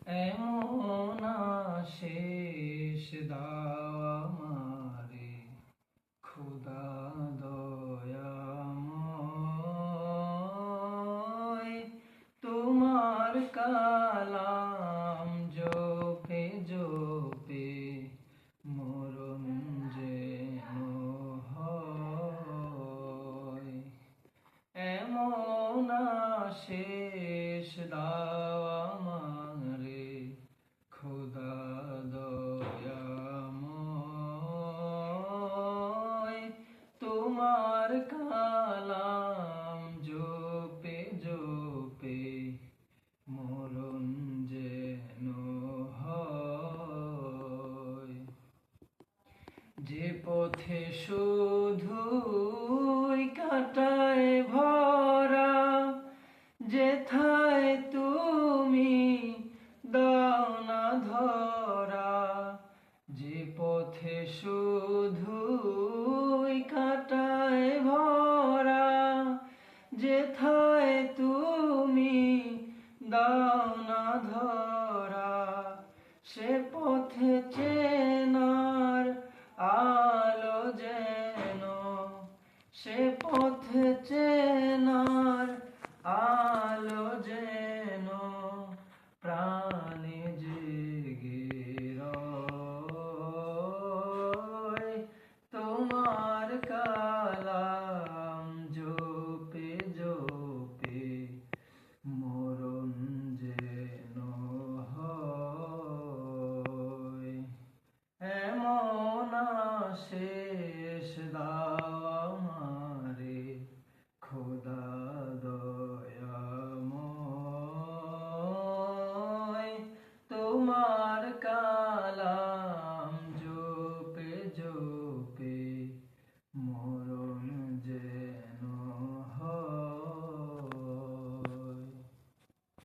এমন আশিস দাও আমারে খোদা দয়াময়, তোমার কালাম জপে জপে মরণ যেন হয়। এমন আশিস দাও আমারে খোদা দয়াময়, তোমার কালাম জপে জপে মরণ যেন হয়। যে পথে শুধুই কাটায় ভরা, যেথায় তুমি দাও না ধরা। যে পথে শুধুই কাটায় ভরা, যেথায় তুমি দাও না ধরা। সে পথে চেনার